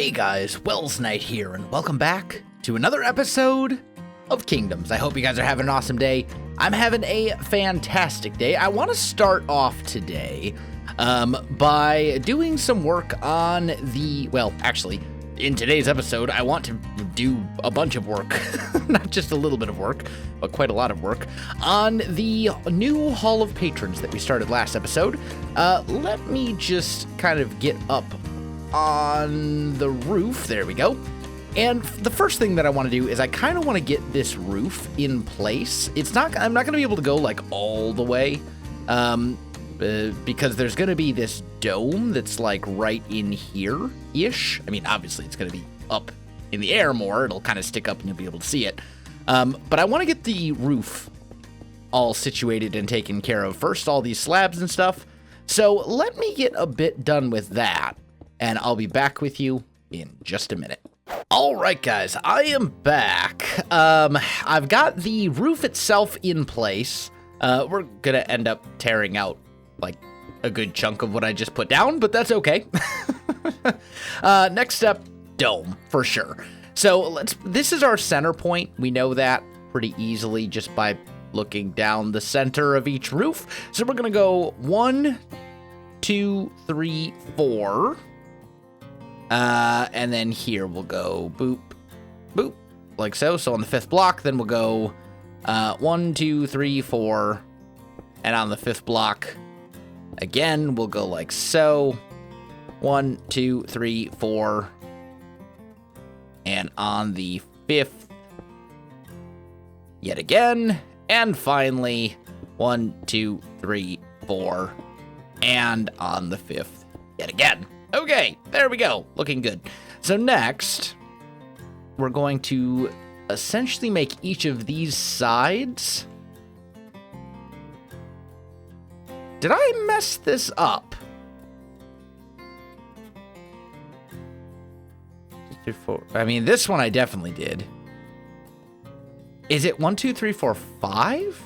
Hey guys, Welsknight here, and welcome back to another episode of Kingdoms. I hope you guys are having an awesome day. I'm having a fantastic day. I want to start off today by doing some work on in today's episode, I want to do a bunch of work, not just a little bit of work, but quite a lot of work, on the new Hall of Patrons that we started last episode. Let me just kind of get up on the roof. There we go. And the first thing that I want to do is I kind of want to get this roof in place. I'm not going to be able to go like all the way, because there's going to be this dome that's like right in here-ish. I mean, obviously it's going to be up in the air more. It'll kind of stick up and you'll be able to see it. But I want to get the roof all situated and taken care of first, all these slabs and stuff. So let me get a bit done with that, and I'll be back with you in just a minute. All right, guys, I am back. I've got the roof itself in place. We're going to end up tearing out like a good chunk of what I just put down, but that's okay. Next step, dome for sure. So this is our center point. We know that pretty easily just by looking down the center of each roof. So we're going to go 1, 2, 3, 4. And then here we'll go boop, boop, like so. So on the 5th block, then we'll go 1, 2, 3, 4. And on the 5th block, again, we'll go like so. 1, 2, 3, 4. And on the 5th, yet again. And finally, 1, 2, 3, 4. And on the 5th, yet again. Okay, there we go. Looking good. So next, we're going to essentially make each of these sides. Did I mess this up? 2, 3, 4. I mean, this one I definitely did. Is it 1, 2, 3, 4, 5?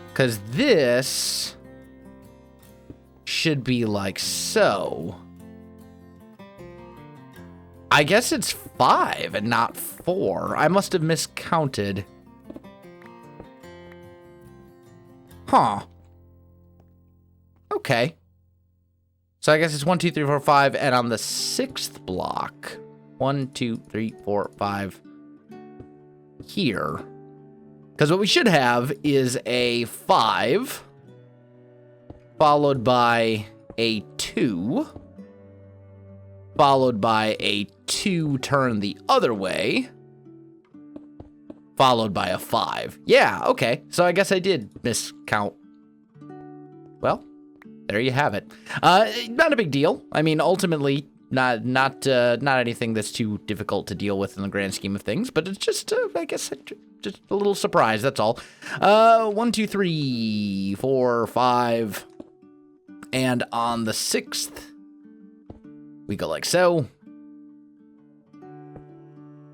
Because this should be like so. I guess it's 5 and not 4. I must have miscounted. Huh. Okay. So I guess it's 1, 2, 3, 4, 5, and on the 6th block, 1, 2, 3, 4, 5 here. Because what we should have is a 5 followed by a 2, followed by a 2 turned the other way, followed by a 5. Yeah, okay. So I guess I did miscount. Well, there you have it. Not a big deal. I mean, ultimately, not anything that's too difficult to deal with in the grand scheme of things, but it's just, I guess, just a little surprise, that's all. 1, 2, 3, 4, 5. And on the 6th, we go like so.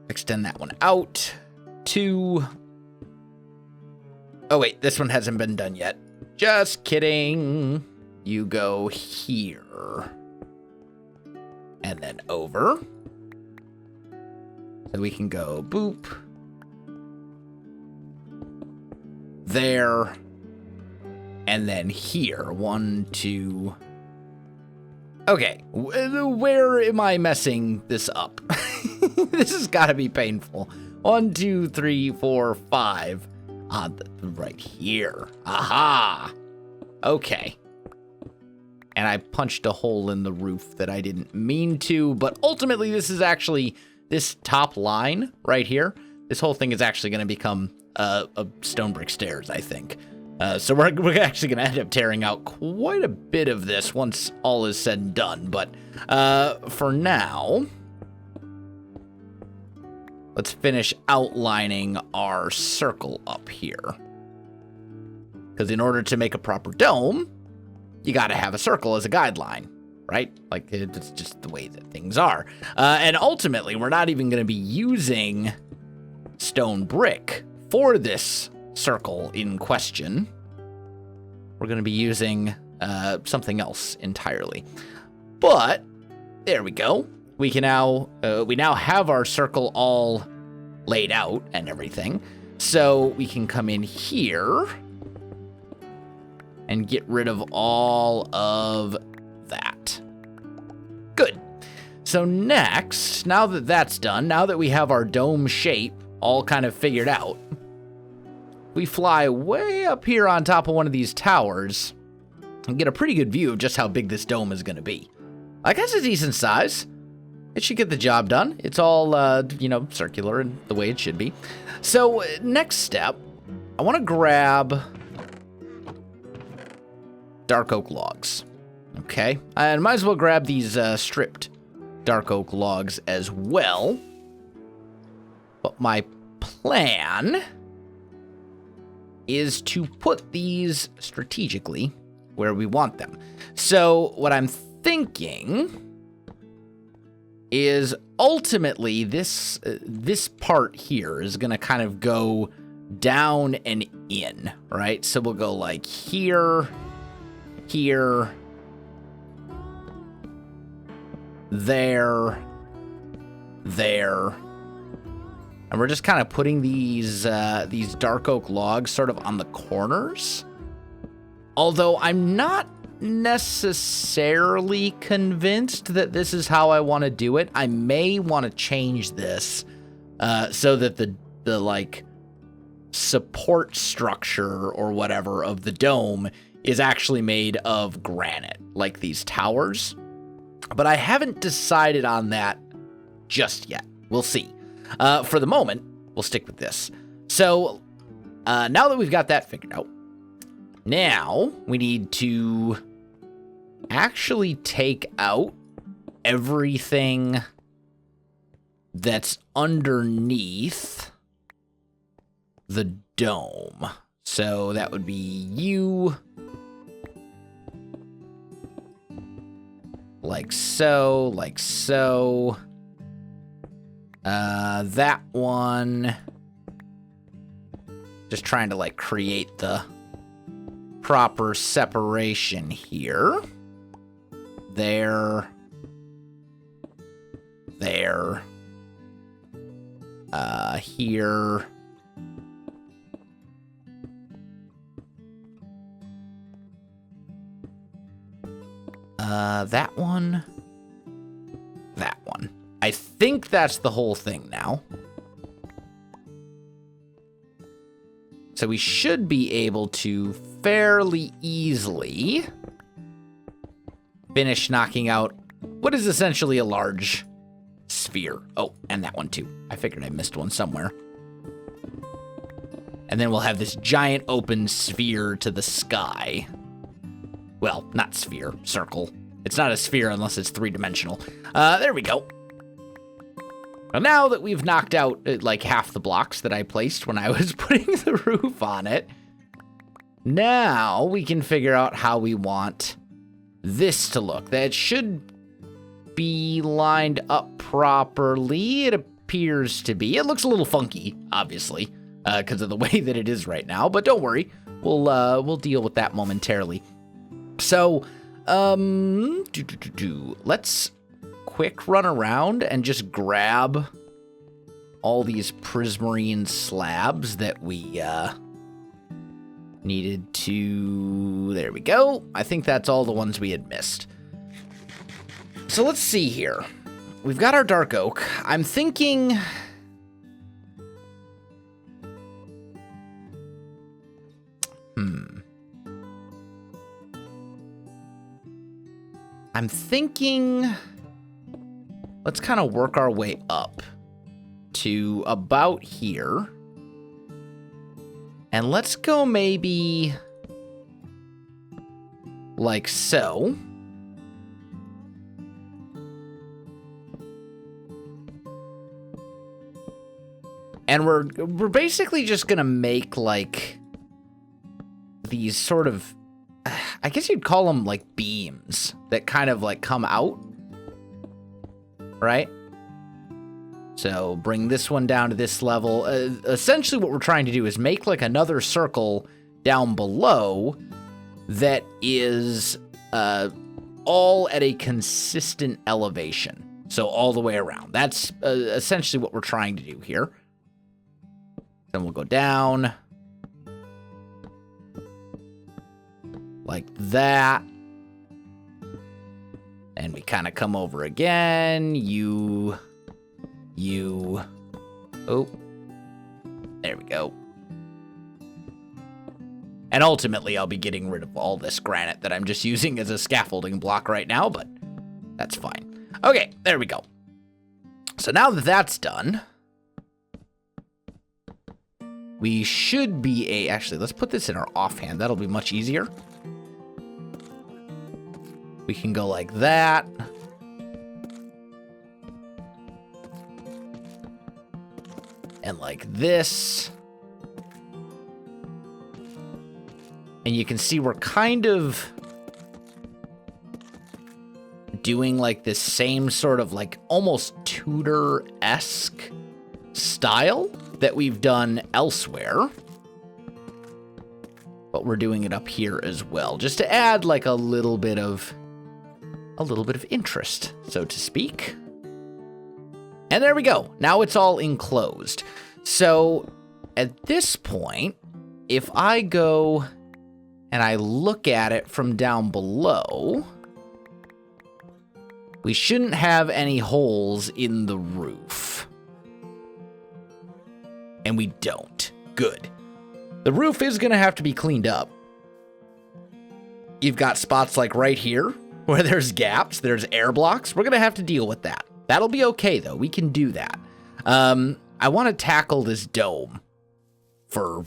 Extend that one out. 2. Oh, wait, this one hasn't been done yet. Just kidding. You go here. And then over. So we can go boop. There. And then here, 1, 2. Okay, where am I messing this up? This has got to be painful. 1, 2, 3, 4, 5. Right here. Aha! Okay. And I punched a hole in the roof that I didn't mean to, but ultimately this is actually, this top line right here, this whole thing is actually going to become a stone brick stairs, I think. So we're actually going to end up tearing out quite a bit of this once all is said and done. But for now, let's finish outlining our circle up here. Because in order to make a proper dome, you got to have a circle as a guideline, right? Like, it's just the way that things are. And ultimately, we're not even going to be using stone brick for this circle in question. We're going to be using something else entirely. But there we go. We now have our circle all laid out and everything. So we can come in here and get rid of all of that. Good. So next, now that that's done, now that we have our dome shape all kind of figured out, we fly way up here on top of one of these towers and get a pretty good view of just how big this dome is going to be. I guess a decent size. It should get the job done. It's all, circular and the way it should be. So next step, I want to grab dark oak logs. Okay, I might as well grab these stripped dark oak logs as well. But my plan is to put these strategically where we want them. So what I'm thinking is ultimately this part here is going to kind of go down and in, right? So we'll go like here, here, there, and we're just kind of putting these dark oak logs sort of on the corners. Although I'm not necessarily convinced that this is how I want to do it. I may want to change this so that the like support structure or whatever of the dome is actually made of granite, like these towers. But I haven't decided on that just yet. We'll see. For the moment, we'll stick with this. So now that we've got that figured out, now we need to actually take out everything that's underneath the dome. So that would be you. Like so, like so. That one. Just trying to like create the proper separation here. There. There. Here. That one. That one. I think that's the whole thing now. So we should be able to fairly easily finish knocking out what is essentially a large sphere. Oh, and that one too. I figured I missed one somewhere. And then we'll have this giant open sphere to the sky. Well, not sphere, circle. It's not a sphere unless it's three-dimensional. There we go. Well, now that we've knocked out like half the blocks that I placed when I was putting the roof on it, now we can figure out how we want this to look. That should be lined up properly. It appears to be. It looks a little funky, obviously, because of the way that it is right now. But don't worry, we'll deal with that momentarily. So, let's quick run around and just grab all these prismarine slabs that we needed to. There we go. I think that's all the ones we had missed. So let's see here. We've got our dark oak. I'm thinking let's kind of work our way up to about here. And let's go maybe like so. And we're basically just going to make like these sort of, I guess you'd call them like beams that kind of like come out, right? So bring this one down to this level. Essentially what we're trying to do is make like another circle down below that is all at a consistent elevation. So all the way around. That's essentially what we're trying to do here. Then we'll go down. Like that. And we kind of come over again. Oh. There we go. And ultimately, I'll be getting rid of all this granite that I'm just using as a scaffolding block right now, but that's fine. Okay, there we go. So now that that's done, we should be actually, let's put this in our offhand. That'll be much easier. We can go like that. And like this. And you can see we're kind of doing like this same sort of like almost Tudor-esque style that we've done elsewhere. But we're doing it up here as well, just to add like a little bit of interest, so to speak. And there we go. Now it's all enclosed. So at this point, if I go and I look at it from down below, we shouldn't have any holes in the roof. And we don't. Good. The roof is going to have to be cleaned up. You've got spots like right here where there's gaps, there's air blocks. We're going to have to deal with that. That'll be okay, though. We can do that. I want to tackle this dome for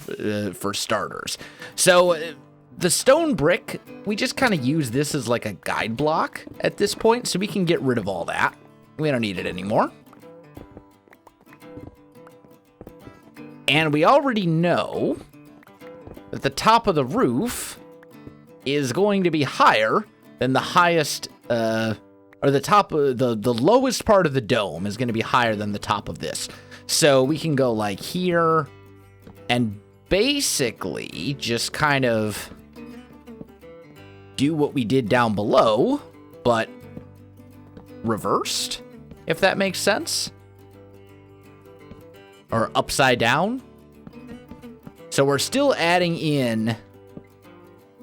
starters. So the stone brick, we just kind of use this as like a guide block at this point, so we can get rid of all that. We don't need it anymore. And we already know that the top of the roof is going to be higher than the highest, or the top of the lowest part of the dome is going to be higher than the top of this. So we can go like here and basically just kind of do what we did down below, but reversed, if that makes sense. Or upside down. So we're still adding in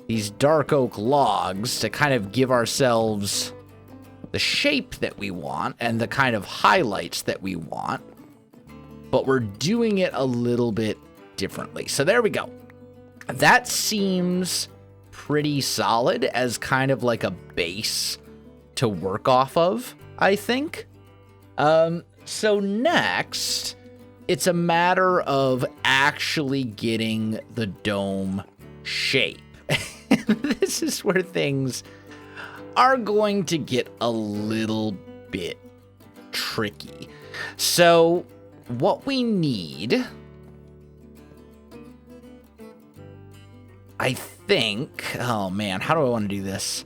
these dark oak logs to kind of give ourselves the shape that we want and the kind of highlights that we want. But we're doing it a little bit differently. So there we go. That seems pretty solid as kind of like a base to work off of, I think. So next, it's a matter of actually getting the dome shape. This is where things are going to get a little bit tricky. So what we need, I think, oh man, how do I want to do this?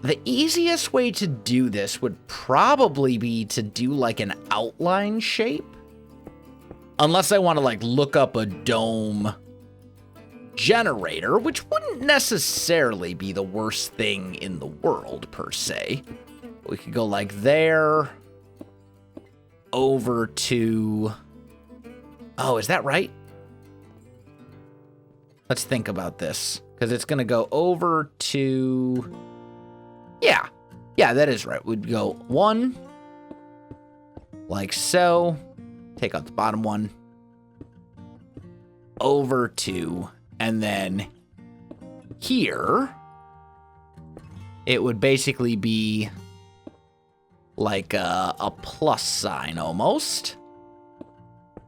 The easiest way to do this would probably be to do like an outline shape. Unless I want to like look up a dome generator, which wouldn't necessarily be the worst thing in the world per se. We could go like there, over to, oh, is that right? Let's think about this, because it's going to go over to, yeah, that is right. We'd go one, like so, take out the bottom one, over two, and then here, it would basically be like a plus sign almost,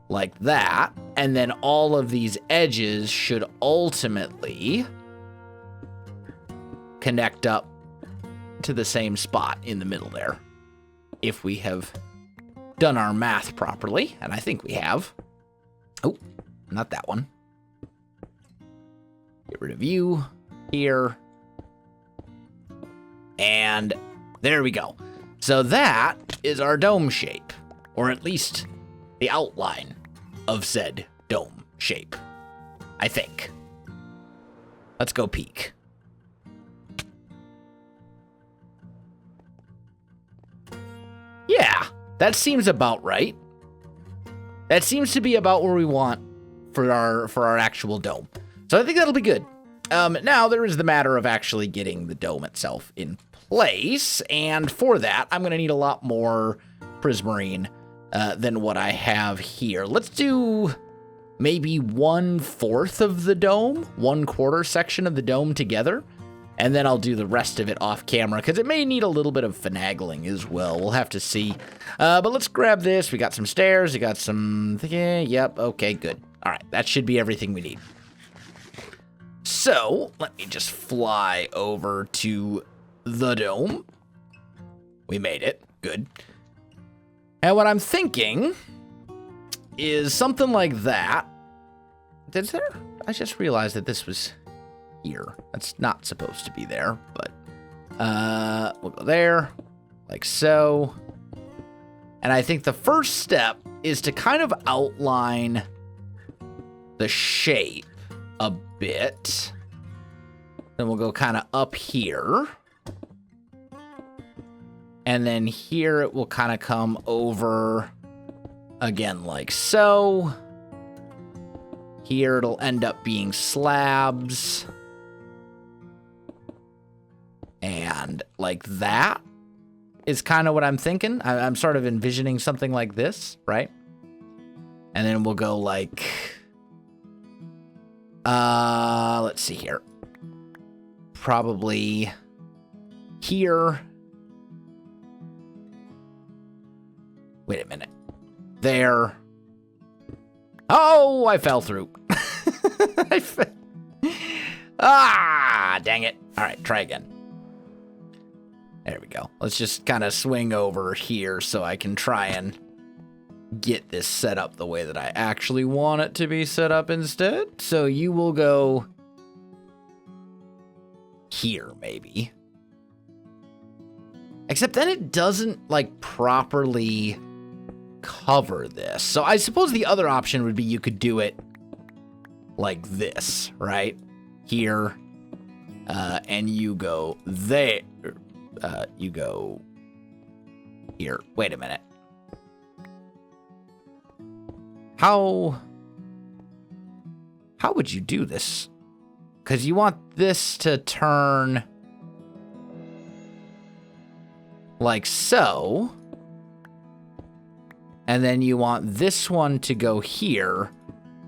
like that. And then all of these edges should ultimately connect up to the same spot in the middle there, if we have done our math properly, and I think we have. Oh, not that one. Get rid of you here. And there we go. So that is our dome shape, or at least the outline of said dome shape, I think. Let's go peek. Yeah, that seems about right. That seems to be about where we want for our actual dome. So I think that'll be good. Now there is the matter of actually getting the dome itself in place, and for that I'm going to need a lot more prismarine than what I have here. Let's do maybe 1/4 of the dome, 1/4 section of the dome together, and then I'll do the rest of it off camera because it may need a little bit of finagling as well. We'll have to see. But let's grab this. We got some stairs. We got some. Yep. Okay. Good. All right. That should be everything we need. So let me just fly over to the dome. We made it. Good. And what I'm thinking is something like that. Is there? I just realized that this was here. That's not supposed to be there, but we'll go there, like so. And I think the first step is to kind of outline the shape a bit. Then we'll go kind of up here. And then here it will kind of come over again like so. Here it'll end up being slabs. And like that is kind of what I'm thinking. I'm sort of envisioning something like this, right? And then we'll go like, let's see here. Probably here. Wait a minute. There. Oh, I fell through. Dang it. All right, try again. There we go. Let's just kind of swing over here so I can try and get this set up the way that I actually want it to be set up instead. So you will go here, maybe. Except then it doesn't, like, properly cover this. So I suppose the other option would be you could do it like this, right? Here. And you go there. You go here. Wait a minute. How would you do this? Because you want this to turn like so. And then you want this one to go here.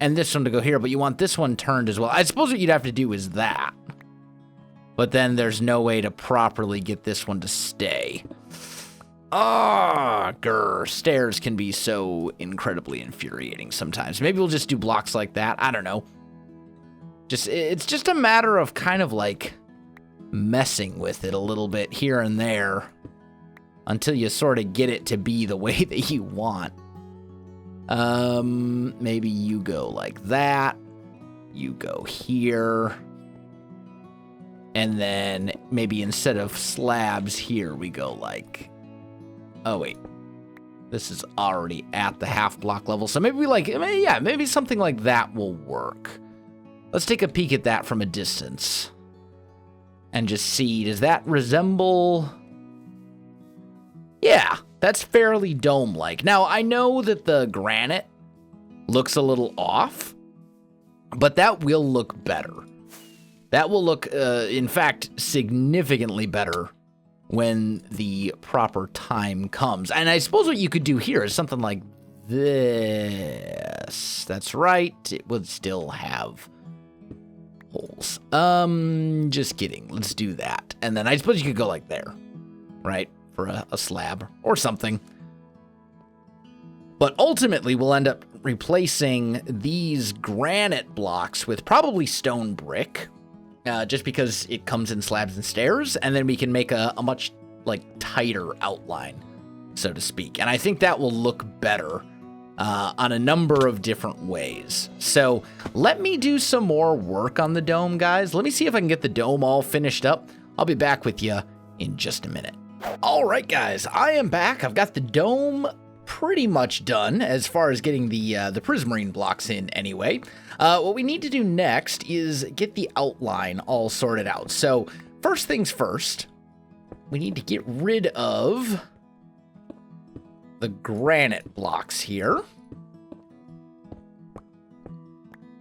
And this one to go here. But you want this one turned as well. I suppose what you'd have to do is that. But then there's no way to properly get this one to stay. Stairs can be so incredibly infuriating sometimes. Maybe we'll just do blocks like that. I don't know. It's just a matter of kind of like messing with it a little bit here and there until you sort of get it to be the way that you want. Maybe you go like that. You go here. And then maybe instead of slabs here, we go like, oh wait, this is already at the half block level. So maybe maybe something like that will work. Let's take a peek at that from a distance and just see, does that resemble? Yeah, that's fairly dome-like. Now, I know that the granite looks a little off, but that will look better. That will look, in fact, significantly better when the proper time comes. And I suppose what you could do here is something like this. That's right. It would still have holes. Just kidding. Let's do that. And then I suppose you could go like there, right? For a slab or something. But ultimately, we'll end up replacing these granite blocks with probably stone brick. Just because it comes in slabs and stairs, and then we can make a much, like, tighter outline, so to speak. And I think that will look better on a number of different ways. So let me do some more work on the dome, guys. Let me see if I can get the dome all finished up. I'll be back with you in just a minute. All right, guys, I am back. I've got the dome pretty much done as far as getting the prismarine blocks in anyway. What we need to do next is get the outline all sorted out. So first things first, we need to get rid of the granite blocks here.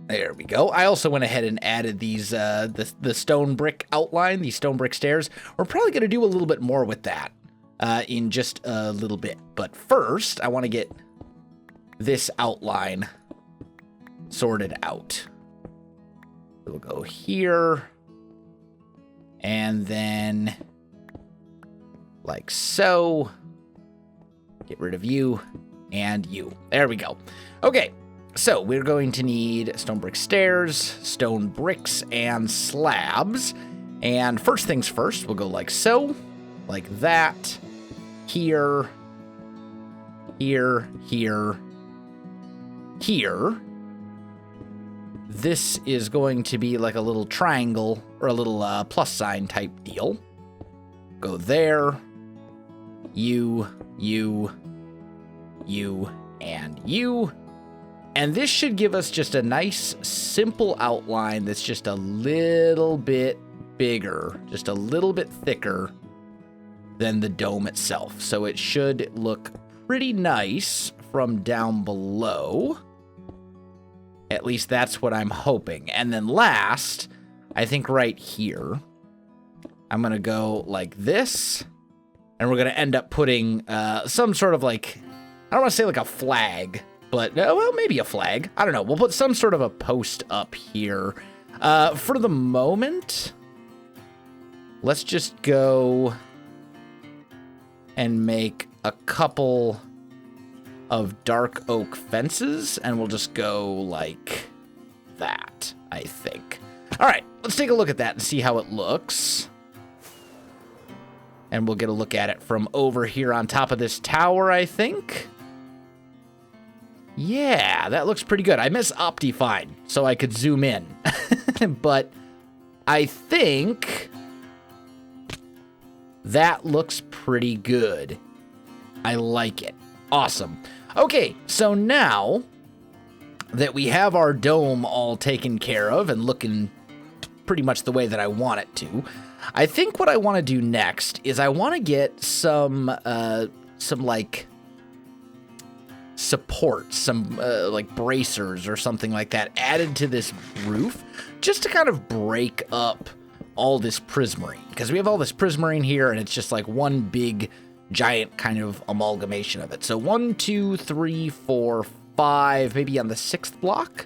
There we go. I also went ahead and added these the stone brick outline, these stone brick stairs. We're probably going to do a little bit more with that in just a little bit. But first, I want to get this outline sorted out. We'll go here, and then like so. Get rid of you and you. There we go. Okay. So we're going to need stone brick stairs, stone bricks, and slabs. And first things first, we'll go like so, like that, here, here, here, here. This is going to be like a little triangle or a little plus sign type deal. Go there, you, and you. And this should give us just a nice, simple outline that's just a little bit bigger, just a little bit thicker than the dome itself. So it should look pretty nice from down below. At least that's what I'm hoping. And then last, I think right here, I'm going to go like this. And we're going to end up putting some sort of like, I don't want to say like a flag, but, well, maybe a flag. I don't know. We'll put some sort of a post up here. For the moment, let's just go and make a couple of dark oak fences, and we'll just go like that, I think. All right, let's take a look at that and see how it looks. And we'll get a look at it from over here on top of this tower, I think. Yeah, that looks pretty good. I miss Optifine, so I could zoom in. But I think that looks pretty good. I like it. Awesome. Okay, so now that we have our dome all taken care of and looking pretty much the way that I want it to, I think what I want to do next is I want to get some like support, some like bracers or something like that added to this roof just to kind of break up all this prismarine, because we have all this prismarine here and it's just like one big giant kind of amalgamation of it. So 1, 2, 3, 4, 5, maybe on the 6th block,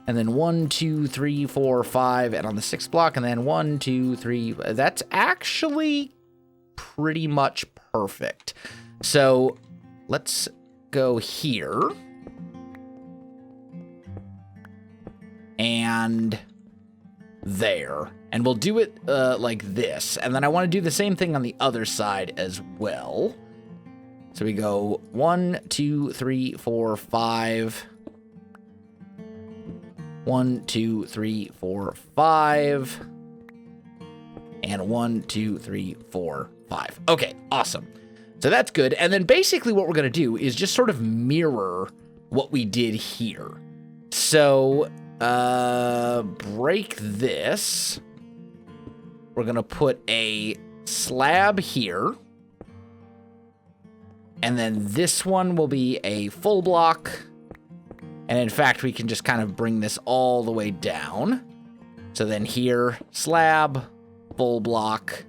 and then 1, 2, 3, 4, 5, and on the 6th block, and then 1, 2, 3. That's actually pretty much perfect. So let's go here and there, and we'll do it like this, and then I want to do the same thing on the other side as well. So we go 1, 2, 3, 4, 5. 1, 2, 3, 4, 5. And 1, 2, 3, 4, 5. Okay, awesome. So that's good. And then basically what we're going to do is just sort of mirror what we did here. So, break this. We're going to put a slab here. And then this one will be a full block. And in fact, we can just kind of bring this all the way down. So then here, slab, full block,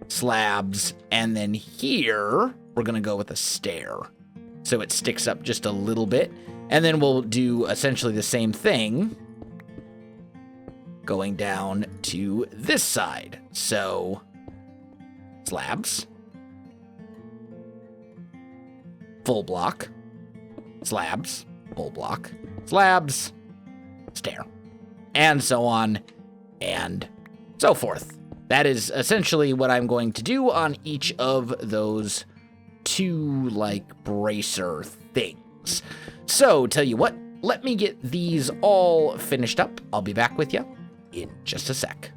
slabs, and then here, we're going to go with a stair. So it sticks up just a little bit. And then we'll do essentially the same thing going down to this side. So slabs, full block, slabs, full block, slabs, stair, and so on and so forth. That is essentially what I'm going to do on each of those two, like, bracer things. So, tell you what, let me get these all finished up. I'll be back with you in just a sec.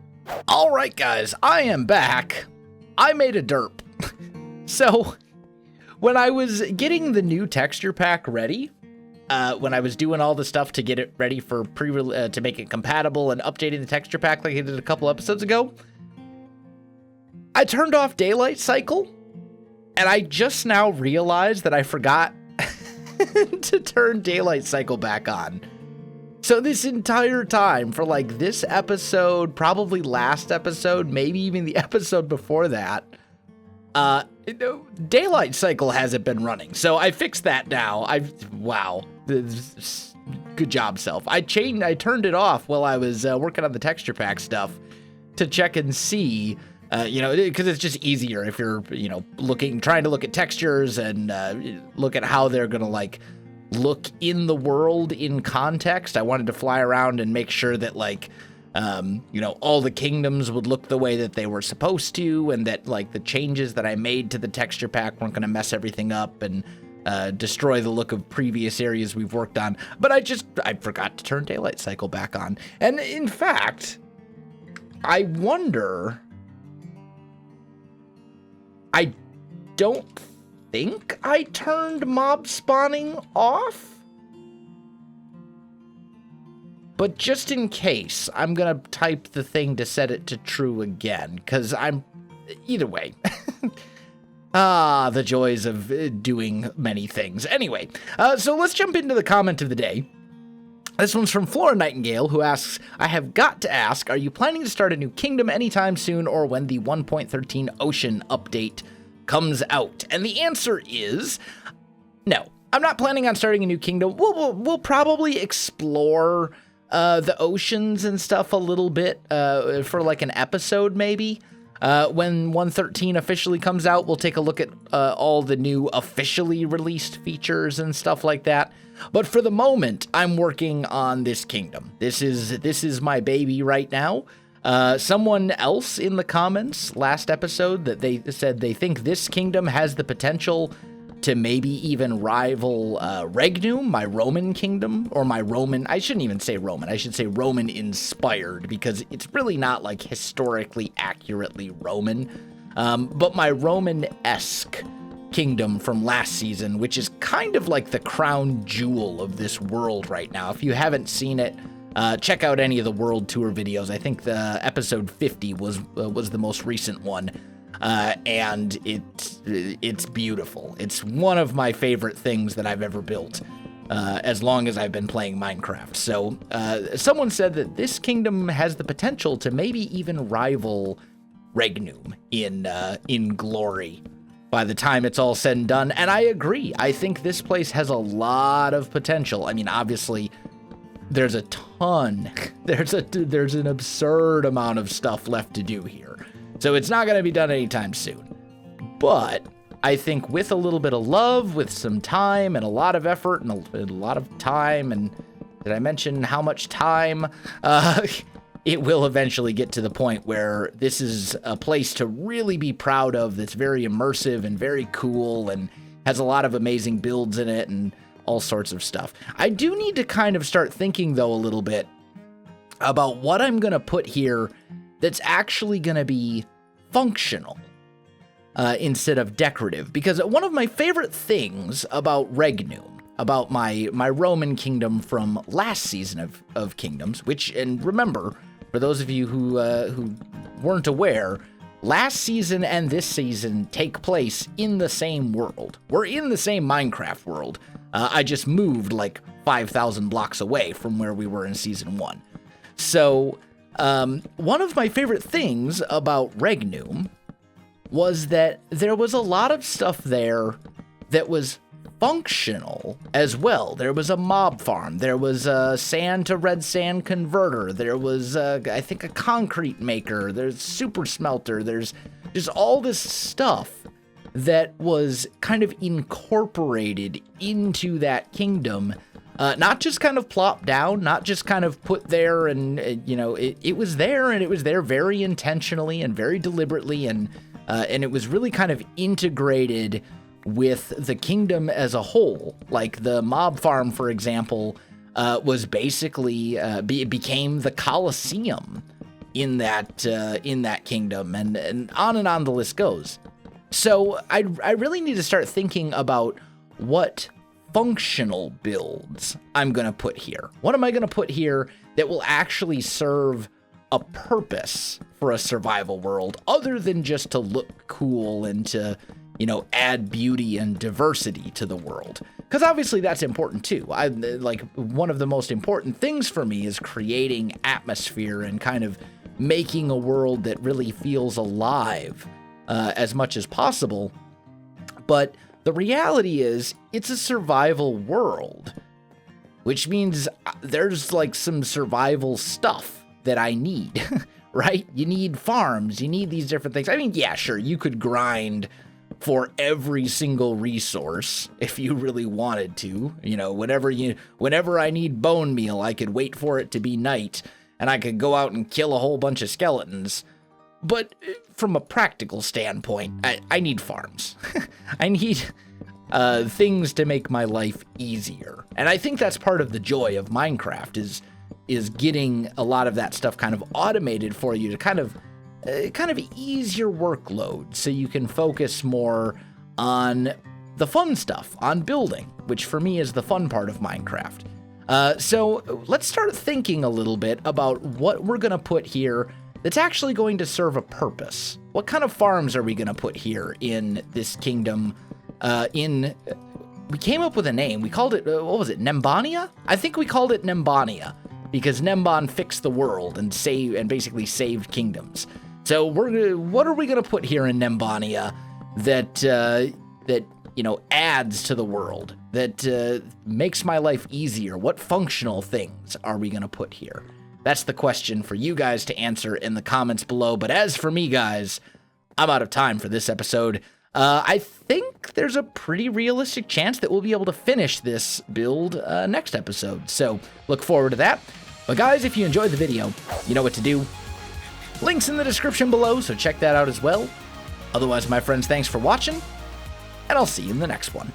All right, guys, I am back. I made a derp. So, when I was getting the new texture pack ready, when I was doing all the stuff to get it ready for to make it compatible and updating the texture pack like I did a couple episodes ago, I turned off daylight cycle, and I just now realized that I forgot to turn daylight cycle back on. So this entire time for like this episode, probably last episode, maybe even the episode before that, daylight cycle hasn't been running. So I fixed that now. Wow. Good job, self. I turned it off while I was working on the texture pack stuff to check and see, because it's just easier if you're, trying to look at textures and look at how they're going to like look in the world in context. I wanted to fly around and make sure that like, all the kingdoms would look the way that they were supposed to, and that like the changes that I made to the texture pack weren't going to mess everything up and destroy the look of previous areas we've worked on. But I forgot to turn daylight cycle back on. And in fact, I wonder, I don't think I turned mob spawning off. But just in case, I'm going to type the thing to set it to true again, because either way. The joys of doing many things. Anyway, so let's jump into the comment of the day. This one's from Flora Nightingale, who asks, I have got to ask, are you planning to start a new kingdom anytime soon, or when the 1.13 Ocean update comes out? And the answer is no. I'm not planning on starting a new kingdom. We'll probably explore the oceans and stuff a little bit for like an episode maybe. When 113 officially comes out, we'll take a look at all the new officially released features and stuff like that. But for the moment, I'm working on this kingdom. This is my baby right now. Someone else in the comments last episode that they said they think this kingdom has the potential to maybe even rival Regnum, my Roman kingdom, or my Roman, I shouldn't even say Roman, I should say Roman inspired, because it's really not like historically accurately Roman, but my Roman-esque kingdom from last season, which is kind of like the crown jewel of this world right now. If you haven't seen it, check out any of the world tour videos. I think the episode 50 was the most recent one. And it's beautiful. It's one of my favorite things that I've ever built, as long as I've been playing Minecraft. So, someone said that this kingdom has the potential to maybe even rival Regnum in glory by the time it's all said and done. And I agree. I think this place has a lot of potential. I mean, obviously, there's a ton. There's an absurd amount of stuff left to do here. So it's not going to be done anytime soon. But I think with a little bit of love, with some time and a lot of effort and a lot of time, and did I mention how much time? It will eventually get to the point where this is a place to really be proud of, that's very immersive and very cool and has a lot of amazing builds in it and all sorts of stuff. I do need to kind of start thinking, though, a little bit about what I'm going to put here that's actually going to be functional instead of decorative. Because one of my favorite things about Regnum, about my Roman kingdom from last season of Kingdoms, which, and remember, for those of you who weren't aware, last season and this season take place in the same world. We're in the same Minecraft world. I just moved like 5,000 blocks away from where we were in season 1. So, one of my favorite things about Regnum was that there was a lot of stuff there that was functional as well. There was a mob farm. There was a sand to red sand converter. There was, I think, a concrete maker. There's super smelter. There's just all this stuff that was kind of incorporated into that kingdom. Not just kind of plopped down, not just kind of put there and, it was there, and it was there very intentionally and very deliberately, and it was really kind of integrated with the kingdom as a whole. Like the mob farm, for example, was basically, became the Colosseum in that kingdom, and on the list goes. So I really need to start thinking about what functional builds I'm going to put here. What am I going to put here that will actually serve a purpose for a survival world other than just to look cool and to, you know, add beauty and diversity to the world? Because obviously that's important too. Like, one of the most important things for me is creating atmosphere and kind of making a world that really feels alive as much as possible. But the reality is, it's a survival world, which means there's like some survival stuff that I need, right? You need farms, you need these different things. I mean, yeah, sure, you could grind for every single resource if you really wanted to. You know, whenever I need bone meal, I could wait for it to be night and I could go out and kill a whole bunch of skeletons. But from a practical standpoint, I need farms. I need things to make my life easier. And I think that's part of the joy of Minecraft is getting a lot of that stuff kind of automated for you to kind of ease your workload so you can focus more on the fun stuff, on building, which for me is the fun part of Minecraft. So let's start thinking a little bit about what we're going to put here that's actually going to serve a purpose. What kind of farms are we going to put here in this kingdom? We came up with a name. We called it, what was it, Nembania? I think we called it Nembania because Nemban fixed the world and basically saved kingdoms. So what are we going to put here in Nembania that you know, adds to the world, that makes my life easier? What functional things are we going to put here? That's the question for you guys to answer in the comments below. But as for me, guys, I'm out of time for this episode. I think there's a pretty realistic chance that we'll be able to finish this build next episode. So look forward to that. But guys, if you enjoyed the video, you know what to do. Links in the description below, so check that out as well. Otherwise, my friends, thanks for watching, and I'll see you in the next one.